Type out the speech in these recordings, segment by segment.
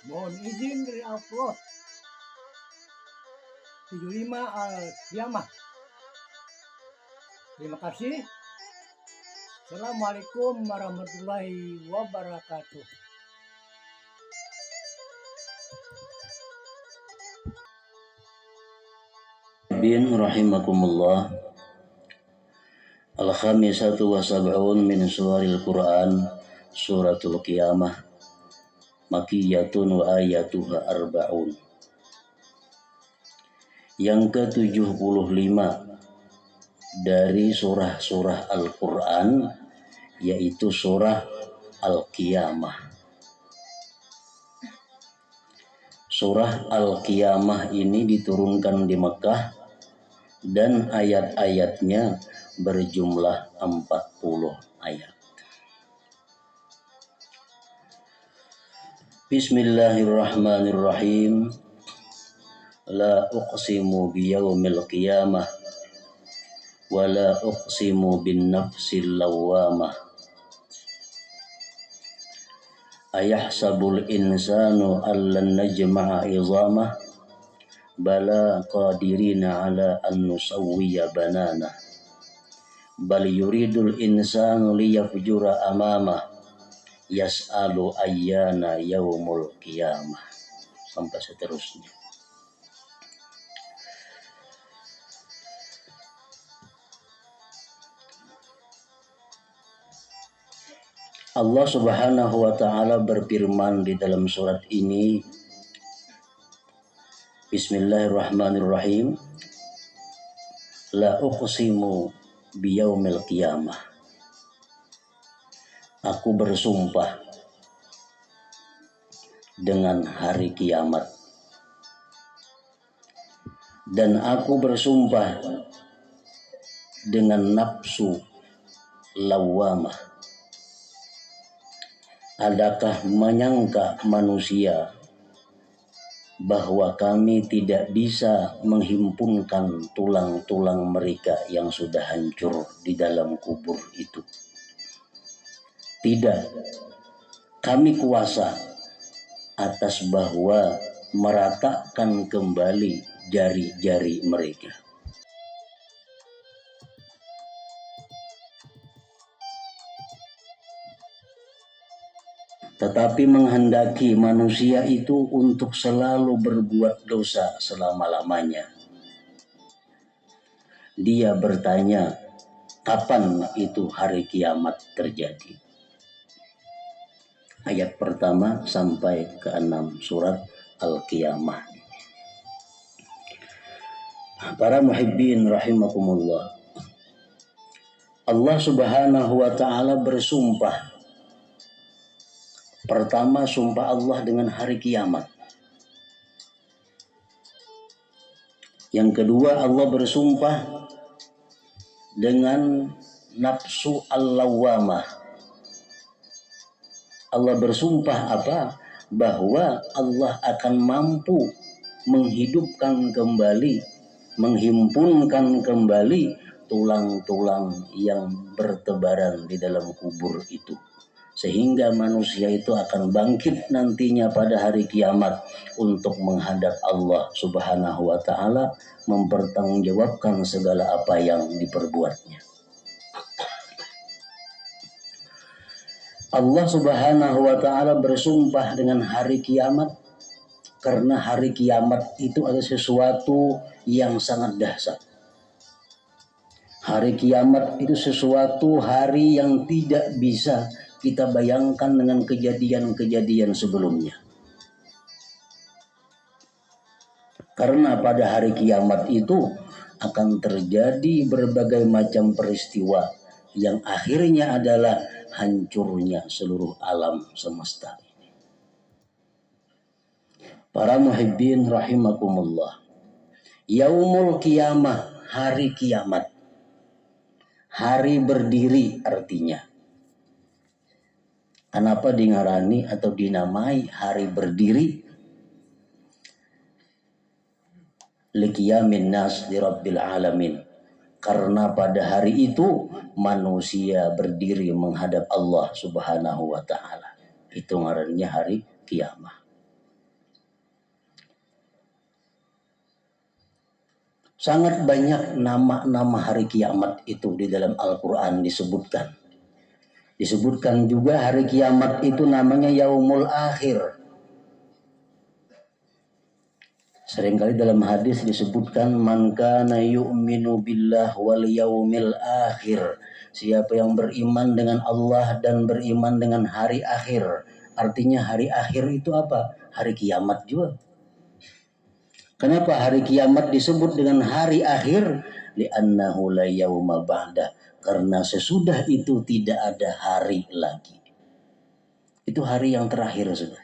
Mohon izin re-upload 75 Al-Qiyamah. Terima kasih. Assalamualaikum warahmatullahi wabarakatuh. Bin rahimakumullah. Al-khamisatu wa sab'un min suril Qur'an suratul Qiyamah makiyatun wa ayatuha arba'un. Yang ke-75 dari surah-surah Al-Qur'an yaitu surah Al-Qiyamah. Surah Al-Qiyamah ini diturunkan di Mekah dan ayat-ayatnya berjumlah 40 ayat. Bismillahirrahmanirrahim. La uqsimu biyaumil qiyamah wa la uqsimu bin nafsil lawwamah. Ayahsabul insanu allan najma'a izamah bala qadirina ala an nusawwiya banana bal yuridul insanu liyafjura amamah yas'alu ayyana yaumul qiyamah sampai seterusnya. Allah Subhanahu wa taala berfirman di dalam surat ini, Bismillahirrahmanirrahim. La uqsimu biyaumil qiyamah. Aku bersumpah dengan hari kiamat. Dan aku bersumpah dengan nafsu lawamah. Adakah menyangka manusia bahwa kami tidak bisa menghimpunkan tulang-tulang mereka yang sudah hancur di dalam kubur itu? Tidak, kami kuasa atas bahwa meratakan kembali jari-jari mereka. Tetapi menghendaki manusia itu untuk selalu berbuat dosa selama-lamanya. Dia bertanya, kapan itu hari kiamat terjadi? Ayat pertama sampai ke-6 surat Al-Qiyamah. Para muhibbin rahimakumullah. Allah Subhanahu wa taala bersumpah. Pertama, sumpah Allah dengan hari kiamat. Yang kedua, Allah bersumpah dengan nafsu al-lawwamah. Allah bersumpah apa? Bahwa Allah akan mampu menghidupkan kembali, menghimpunkan kembali tulang-tulang yang bertebaran di dalam kubur itu. Sehingga manusia itu akan bangkit nantinya pada hari kiamat untuk menghadap Allah Subhanahu wa taala, mempertanggungjawabkan segala apa yang diperbuatnya. Allah Subhanahu wa taala bersumpah dengan hari kiamat karena hari kiamat itu adalah sesuatu yang sangat dahsyat. Hari kiamat itu sesuatu hari yang tidak bisa kita bayangkan dengan kejadian-kejadian sebelumnya. Karena pada hari kiamat itu akan terjadi berbagai macam peristiwa yang akhirnya adalah hancurnya seluruh alam semesta ini. Para muhibbin rahimakumullah. Yaumul qiyamah, hari kiamat. Hari berdiri artinya. Kenapa dingarani atau dinamai hari berdiri? Liqiyamin nas li rabbil alamin. Karena pada hari itu manusia berdiri menghadap Allah Subhanahu wa taala. Itu ngarannya hari kiamat. Sangat banyak nama-nama hari kiamat itu di dalam Al-Quran disebutkan. Disebutkan juga hari kiamat itu namanya Yaumul Akhir. Seringkali dalam hadis disebutkan man kana yu'minu billah wal yaumil akhir. Siapa yang beriman dengan Allah dan beriman dengan hari akhir. Artinya hari akhir itu apa? Hari kiamat juga. Kenapa hari kiamat disebut dengan hari akhir? Li'annahu la yauma ba'dah. Karena sesudah itu tidak ada hari lagi. Itu hari yang terakhir sudah.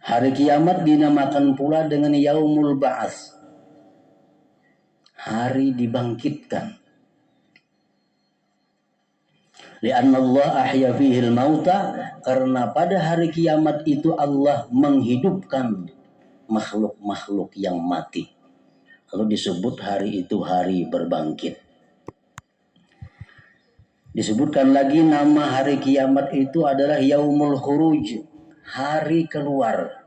Hari kiamat dinamakan pula dengan Yaumul Ba'ats. Hari dibangkitkan. Li'anna Allah ahya fihil mauta, karena pada hari kiamat itu Allah menghidupkan makhluk-makhluk yang mati. Lalu disebut hari itu hari berbangkit. Disebutkan lagi nama hari kiamat itu adalah Yaumul Khuruj, hari keluar.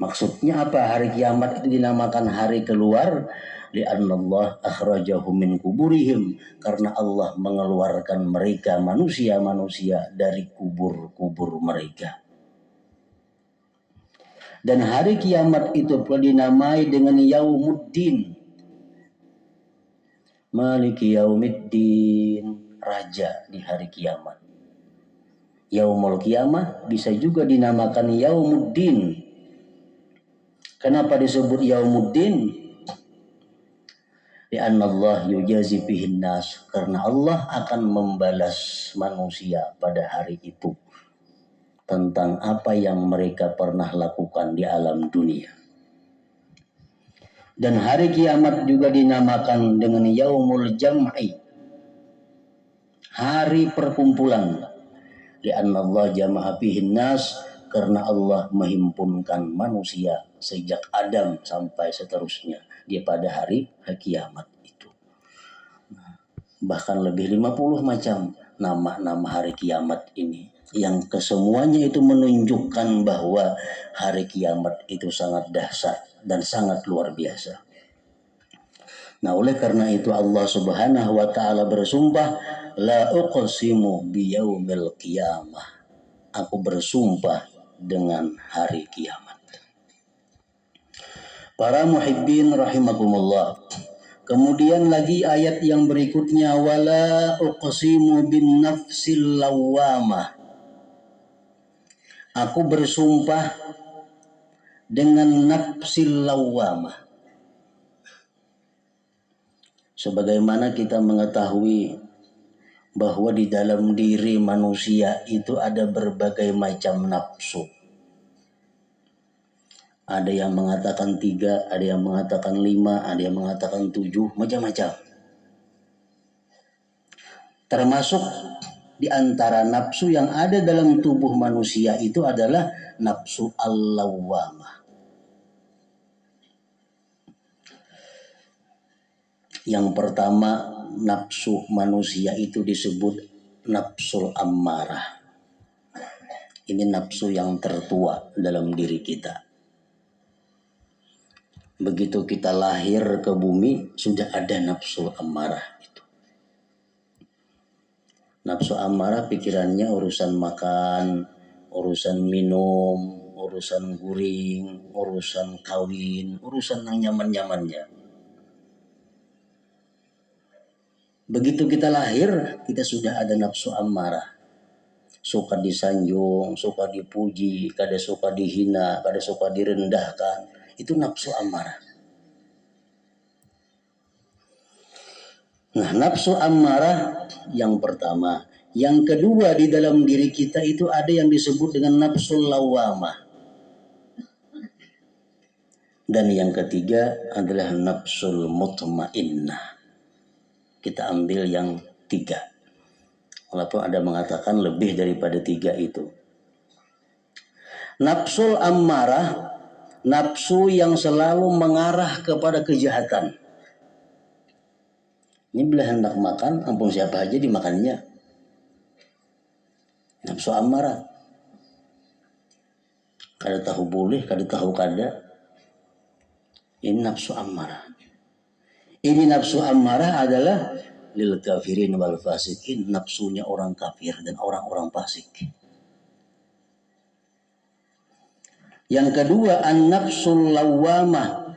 Maksudnya apa hari kiamat itu dinamakan hari keluar? Li'anna Allah akhrajahum min kuburihim, karena Allah mengeluarkan mereka manusia-manusia dari kubur-kubur mereka. Dan hari kiamat itu pula dinamai dengan Yaumuddin. Maliki Yaumiddin, raja di hari kiamat. Yaumul Qiyamah bisa juga dinamakan Yaumuddin. Kenapa disebut Yaumuddin? Li'anna Allah yujazi bihin nas, karena Allah akan membalas manusia pada hari itu tentang apa yang mereka pernah lakukan di alam dunia. Dan hari kiamat juga dinamakan dengan Yaumul Jam'i, hari perkumpulan. Li'anna Allah jama'a bihin nas, karena Allah menghimpunkan manusia sejak Adam sampai seterusnya dia pada hari kiamat itu. Bahkan lebih 50 macam nama-nama hari kiamat ini, yang kesemuanya itu menunjukkan bahwa hari kiamat itu sangat dahsyat dan sangat luar biasa. Nah, oleh karena itu Allah Subhanahu wa taala bersumpah, la uqsimu biyaumil qiyamah. Aku bersumpah dengan hari kiamat. Para muhibbin rahimakumullah. Kemudian lagi ayat yang berikutnya, wala uqsimu bin nafsil lawamah. Aku bersumpah dengan nafsil lawamah. Sebagaimana kita mengetahui bahwa di dalam diri manusia itu ada berbagai macam nafsu. Ada yang mengatakan 3, ada yang mengatakan 5, ada yang mengatakan 7, macam-macam. Termasuk di antara nafsu yang ada dalam tubuh manusia itu adalah nafsu al-lawwamah. Yang pertama, nafsu manusia itu disebut nafsul ammarah. Ini nafsu yang tertua dalam diri kita. Begitu kita lahir ke bumi, sudah ada nafsu ammarah itu. Nafsu ammarah pikirannya urusan makan, urusan minum, urusan guring, urusan kawin, urusan yang nyaman-nyamannya. Begitu kita lahir, kita sudah ada nafsu ammarah. Suka disanjung, suka dipuji, kada suka dihina, kada suka direndahkan. Itu nafsu ammarah. Nah, nafsu ammarah yang pertama. Yang kedua, di dalam diri kita itu ada yang disebut dengan nafsul lawamah. Dan yang ketiga adalah nafsul mutmainnah. Kita ambil yang 3. Walaupun ada mengatakan lebih daripada 3 itu. Nafsul ammarah, nafsu yang selalu mengarah kepada kejahatan. Ini bila hendak makan, ampun siapa aja dimakannya. Nafsu ammarah. Kada tahu boleh, kada tahu kada. Ini nafsu ammarah. Ini nafsu ammarah adalah lil kafirin wal fasikin, nafsunya orang kafir dan orang-orang fasik. Yang kedua, an-nafsul lawwamah.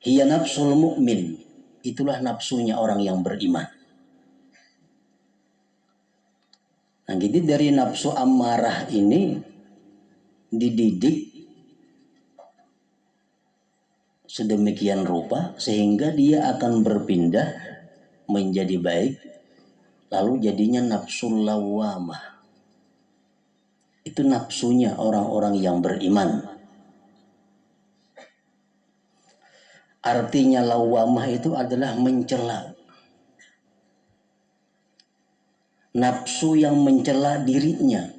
Hiya nafsul mu'min. Itulah nafsunya orang yang beriman. Nah, jadi dari nafsu ammarah ini dididik sedemikian rupa sehingga dia akan berpindah menjadi baik, lalu jadinya nafsul lawwamah. Itu nafsunya orang-orang yang beriman. Artinya lawwamah itu adalah mencela. Nafsu yang mencela dirinya.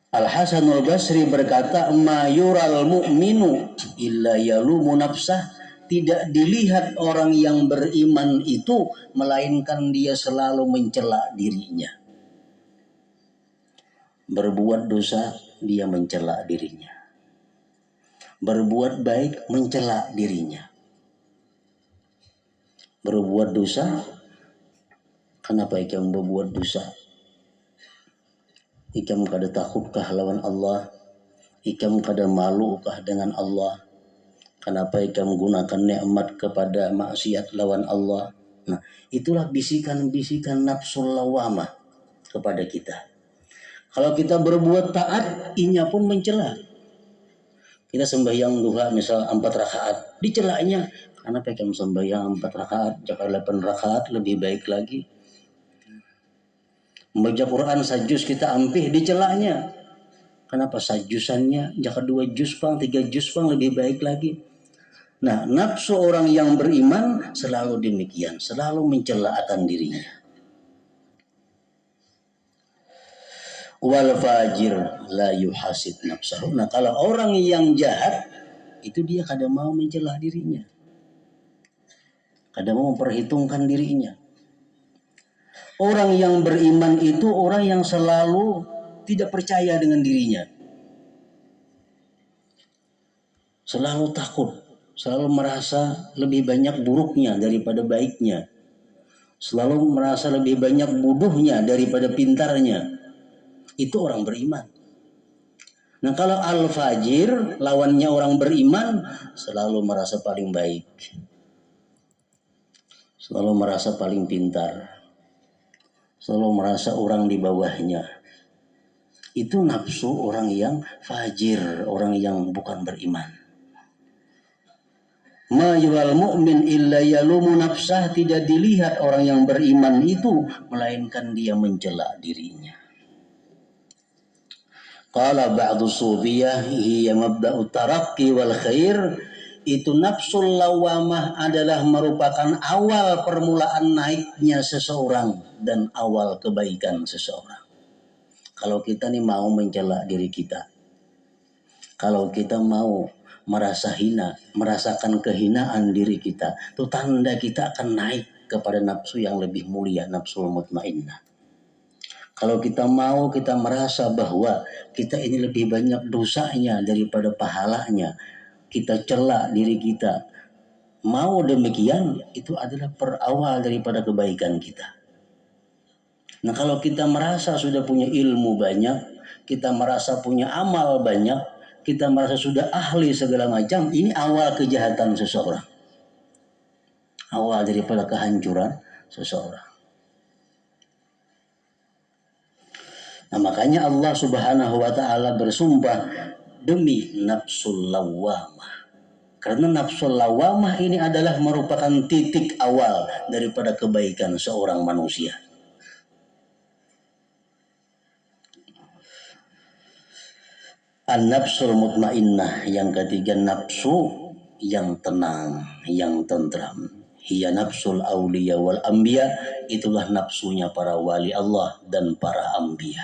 Al-Hasanul Basri berkata, ma yural mu'minu illa yalumu nafsah. Tidak dilihat orang yang beriman itu melainkan dia selalu mencela dirinya. Berbuat dosa dia mencela dirinya. Berbuat baik mencela dirinya. Berbuat dosa, kenapa ikam berbuat dosa? Ikam kada takutkah lawan Allah? Ikam kada malukah dengan Allah? Kenapa ikam gunakan nikmat kepada maksiat lawan Allah? Nah, itulah bisikan-bisikan nafsul lawamah kepada kita. Kalau kita berbuat taat, inya pun mencela. Kita sembahyang duha misal 4 rakaat, dicelanya. Kenapa ikam sembahyang 4 rakaat, jika 8 rakaat lebih baik lagi? Membaca Quran sajus kita ampih, dicelanya. Kenapa sajusannya jika 2 juz pang, 3 juz pang lebih baik lagi? Nah, nafsu orang yang beriman selalu demikian, selalu mencela akan dirinya. Wal fajir la yuhasid nafsahu. Nah, kalau orang yang jahat itu dia kada mau mencela dirinya, kada mau memperhitungkan dirinya. Orang yang beriman itu orang yang selalu tidak percaya dengan dirinya. Selalu takut, selalu merasa lebih banyak buruknya daripada baiknya. Selalu merasa lebih banyak bodohnya daripada pintarnya. Itu orang beriman. Nah, kalau al-fajir, lawannya orang beriman, selalu merasa paling baik. Selalu merasa paling pintar. Selalu merasa orang di bawahnya. Itu nafsu orang yang fajir, orang yang bukan beriman. Ma yural mu'min illa yalumu nafsah. Tidak dilihat orang yang beriman itu melainkan dia mencela dirinya. Qala ba'du sufiyah hiya mabda'u taraqqi wal khair. Itu nafsul lawamah adalah merupakan awal permulaan naiknya seseorang dan awal kebaikan seseorang. Kalau kita nih mau mencela diri kita, kalau kita mau merasa hina, merasakan kehinaan diri kita, itu tanda kita akan naik kepada nafsu yang lebih mulia, nafsul mutmainnah. Kalau kita mau, kita merasa bahwa kita ini lebih banyak dosanya daripada pahalanya, kita cela diri kita, mau demikian, itu adalah perawal daripada kebaikan kita. Nah, kalau kita merasa sudah punya ilmu banyak, kita merasa punya amal banyak, kita merasa sudah ahli segala macam, ini awal kejahatan seseorang. Awal daripada kehancuran seseorang. Nah, makanya Allah Subhanahu wa ta'ala bersumpah demi nafsul lawamah. Karena nafsul lawamah ini adalah merupakan titik awal daripada kebaikan seorang manusia. An-nafsul mutmainnah, yang ketiga nafsu yang tenang, yang tentram. Hiya nafsul awliya wal anbiya, itulah nafsunya para wali Allah dan para anbiya.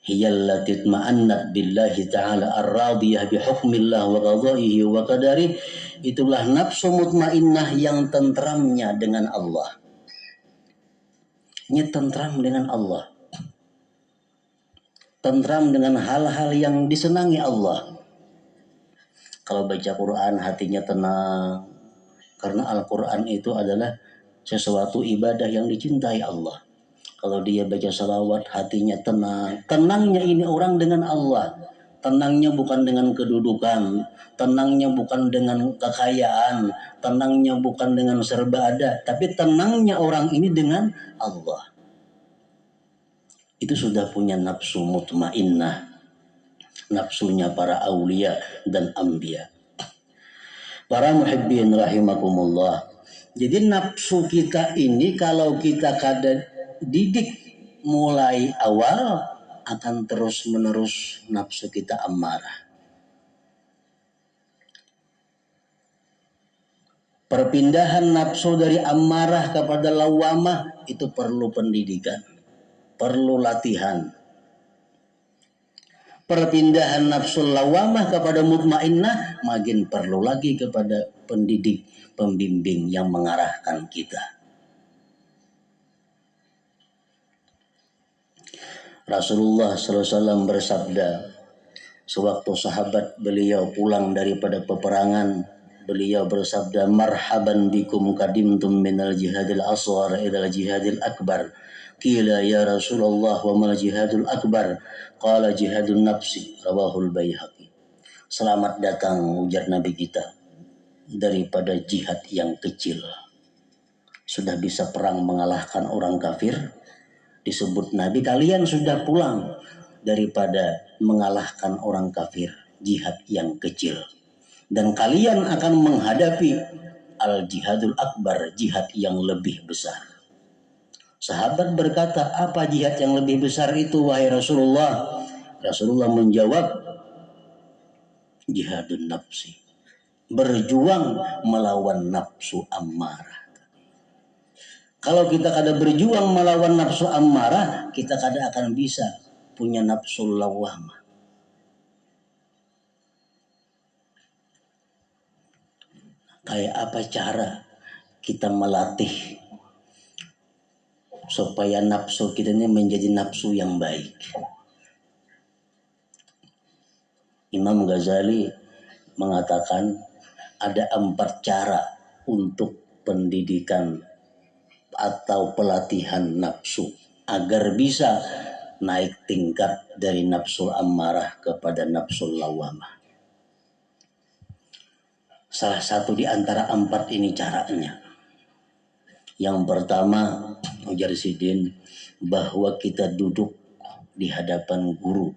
Hiya allati tma'annat billahi ta'ala ar-radiyah bi hukmillah wa qadaihi wa qadarih. Itulah nafsu mutmainnah yang tentramnya dengan Allah, tentram dengan Allah, tentram dengan hal-hal yang disenangi Allah. Kalau baca Quran hatinya tenang, karena Al-Quran itu adalah sesuatu ibadah yang dicintai Allah. Kalau dia baca salawat hatinya tenang. Tenangnya ini orang dengan Allah. Tenangnya bukan dengan kedudukan, tenangnya bukan dengan kekayaan, tenangnya bukan dengan serba ada, tapi tenangnya orang ini dengan Allah. Itu sudah punya nafsu mutmainnah, nafsunya para aulia dan anbiya. Para muhibbin rahimakumullah. Jadi nafsu kita ini kalau kita kada didik mulai awal, akan terus menerus nafsu kita amarah. Perpindahan nafsu dari amarah kepada lawamah itu perlu pendidikan, perlu latihan. Perpindahan nafsu lawamah kepada mutmainnah makin perlu lagi kepada pendidik, pembimbing yang mengarahkan kita. Rasulullah SAW bersabda, sewaktu sahabat beliau pulang daripada peperangan, beliau bersabda, marhaban bikum qadimtum minal jihadil asghar ilal jihadil akbar. Qila ya Rasulullah wa mal jihadul akbar? Qala jihadun nafsi, rawahul Baihaqi. Selamat datang, ujar Nabi kita, daripada jihad yang kecil. Sudah bisa perang mengalahkan orang kafir, disebut Nabi, kalian sudah pulang daripada mengalahkan orang kafir, jihad yang kecil, dan kalian akan menghadapi al-jihadul akbar, jihad yang lebih besar. Sahabat berkata, apa jihad yang lebih besar itu wahai Rasulullah? Rasulullah menjawab, jihadun nafsi, berjuang melawan nafsu ammarah. Kalau kita kada berjuang melawan nafsu ammarah, kita kada akan bisa punya nafsu lawamah. Kayak apa cara kita melatih supaya nafsu kita ini menjadi nafsu yang baik? Imam Ghazali mengatakan ada 4 cara untuk pendidikan atau pelatihan nafsu agar bisa naik tingkat dari nafsu ammarah kepada nafsu lawamah. Salah satu di antara 4 ini caranya. Yang pertama, ujar Sidin, bahwa kita duduk di hadapan guru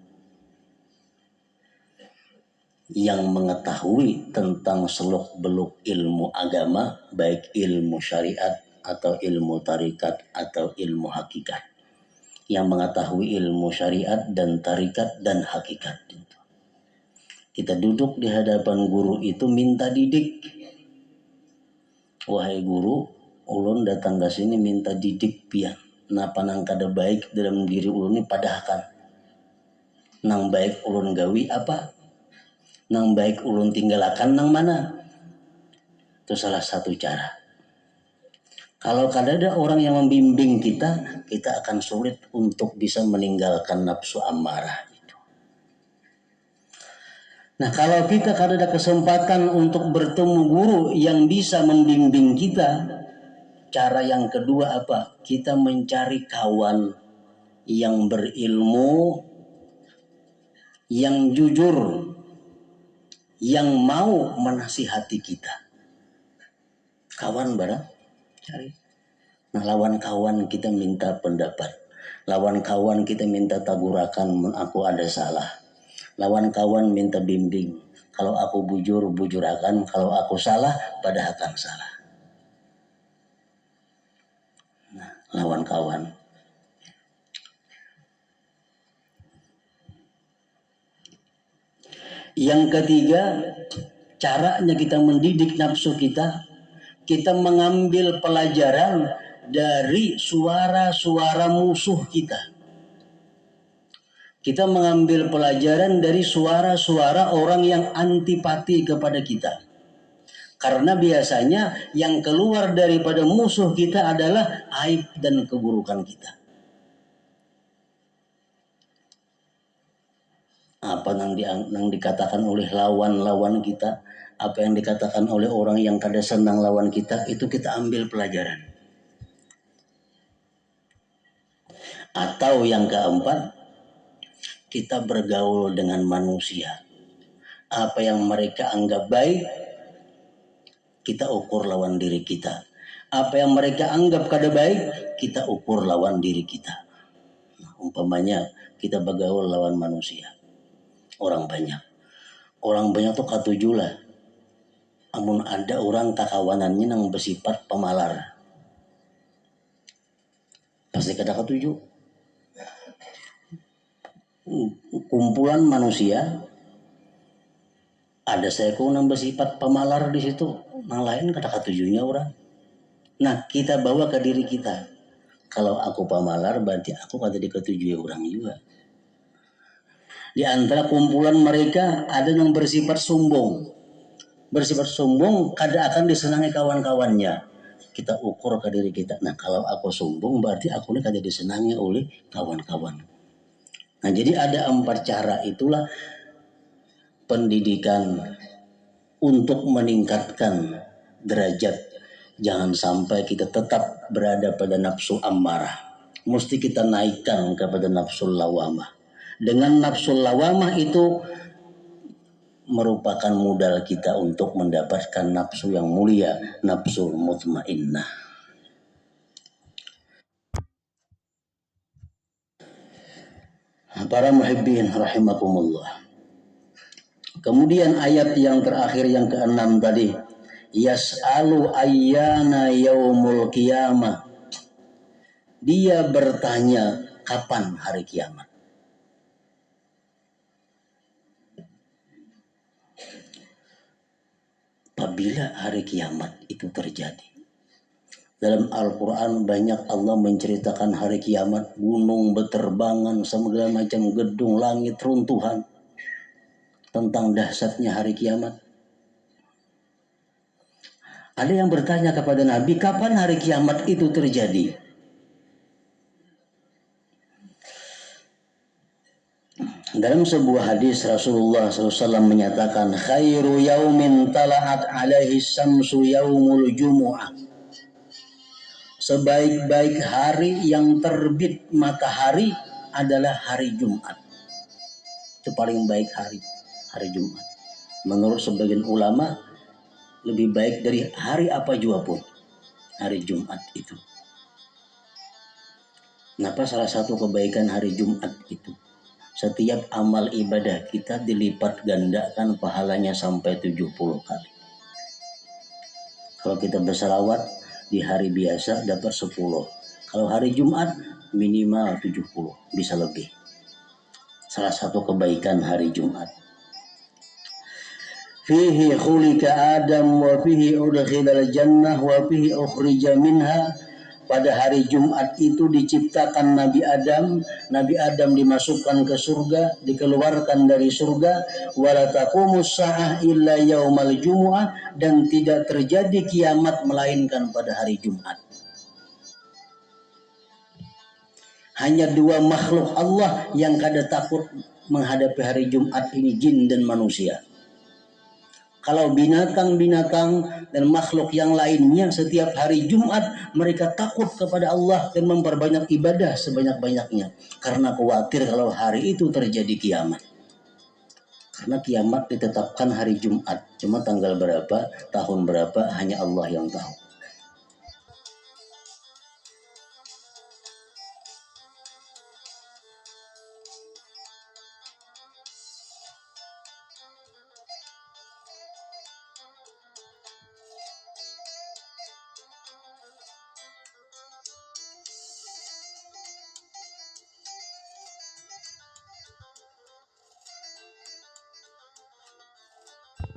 yang mengetahui tentang seluk-beluk ilmu agama, baik ilmu syariat atau ilmu tarikat atau ilmu hakikat, yang mengetahui ilmu syariat dan tarikat dan hakikat. Kita duduk di hadapan guru itu minta didik. Wahai guru, ulun datang ke sini minta didik pian. Napa nang kada baik dalam diri ulun ini padahkan. Nang baik ulun gawi apa? Nang baik ulun tinggalakan nang mana? Itu salah satu cara. Kalau kada ada orang yang membimbing kita, kita akan sulit untuk bisa meninggalkan nafsu ammarah. Nah, kalau kita kada ada kesempatan untuk bertemu guru yang bisa membimbing kita, cara yang kedua apa? Kita mencari kawan yang berilmu, yang jujur, yang mau menasihati kita. Kawan barang cari. Nah, lawan kawan kita minta pendapat. Lawan kawan kita minta tagurakan, aku ada salah. Lawan kawan minta bimbing. Kalau aku bujur, bujurakan. Kalau aku salah, padahkan salah. Nah, lawan kawan. Yang ketiga, caranya kita mendidik nafsu kita, kita mengambil pelajaran dari suara-suara musuh kita. Kita mengambil pelajaran dari suara-suara orang yang antipati kepada kita. Karena biasanya yang keluar daripada musuh kita adalah aib dan keburukan kita. Apa yang dikatakan oleh lawan-lawan kita, apa yang dikatakan oleh orang yang kada senang lawan kita, itu kita ambil pelajaran. Atau yang keempat, kita bergaul dengan manusia. Apa yang mereka anggap baik, kita ukur lawan diri kita. Apa yang mereka anggap kada baik, kita ukur lawan diri kita. Nah, umpamanya kita bergaul lawan manusia, orang banyak. Orang banyak tuh katuju lah. Amun ada orang kakawanannya yang bersifat pemalar, pasti kada katuju. Kumpulan manusia, ada seekor yang bersifat pemalar di situ, yang lain kada katujunya orang. Nah, kita bawa ke diri kita. Kalau aku pemalar, berarti aku kada diketujui orang juga. Di antara kumpulan mereka ada yang bersifat sombong. Bersifat sombong kada akan disenangi kawan-kawannya. Kita ukur ke diri kita. Nah, kalau aku sombong berarti aku ini kada disenangi oleh kawan-kawan. Nah, jadi ada 4 cara, itulah pendidikan untuk meningkatkan derajat. Jangan sampai kita tetap berada pada nafsu ammarah. Mesti kita naikkan kepada nafsu lawamah. Dengan nafsu lawamah itu merupakan modal kita untuk mendapatkan nafsu yang mulia, nafsu mutmainnah. Para muhibbin rahimakumullah. Kemudian ayat yang terakhir yang ke-6 tadi, yas'alu ayyana yaumul qiyamah. Dia bertanya kapan hari kiamat. Apabila hari kiamat itu terjadi. Dalam Al-Quran banyak Allah menceritakan hari kiamat, gunung berterbangan, segala macam gedung, langit runtuhan. Tentang dahsyatnya hari kiamat. Ada yang bertanya kepada Nabi, kapan hari kiamat itu terjadi? Dalam sebuah hadis Rasulullah SAW menyatakan, khairu yaumin tala'at alaihi samsu yaumul jumu'ah. Sebaik-baik hari yang terbit matahari adalah hari Jumat. Itu paling baik hari Jumat. Menurut sebagian ulama, lebih baik dari hari apa juga pun, hari Jumat itu. Kenapa? Salah satu kebaikan hari Jumat itu, setiap amal ibadah kita dilipat gandakan pahalanya sampai 70 kali. Kalau kita berselawat di hari biasa dapat 10. Kalau hari Jumat minimal 70, bisa lebih. Salah satu kebaikan hari Jumat. Fihi khulika Adam wa fihi udkhilal jannah wa fihi ukhrija minha. Pada hari Jumat itu diciptakan Nabi Adam. Nabi Adam dimasukkan ke surga, dikeluarkan dari surga. Wala taqumus sa'ah illa yaumal jumu'ah. Dan tidak terjadi kiamat melainkan pada hari Jumat. Hanya 2 makhluk Allah yang kada takut menghadapi hari Jumat ini, jin dan manusia. Kalau binatang-binatang dan makhluk yang lainnya setiap hari Jumat mereka takut kepada Allah dan memperbanyak ibadah sebanyak-banyaknya. Karena khawatir kalau hari itu terjadi kiamat. Karena kiamat ditetapkan hari Jumat. Cuma tanggal berapa, tahun berapa hanya Allah yang tahu.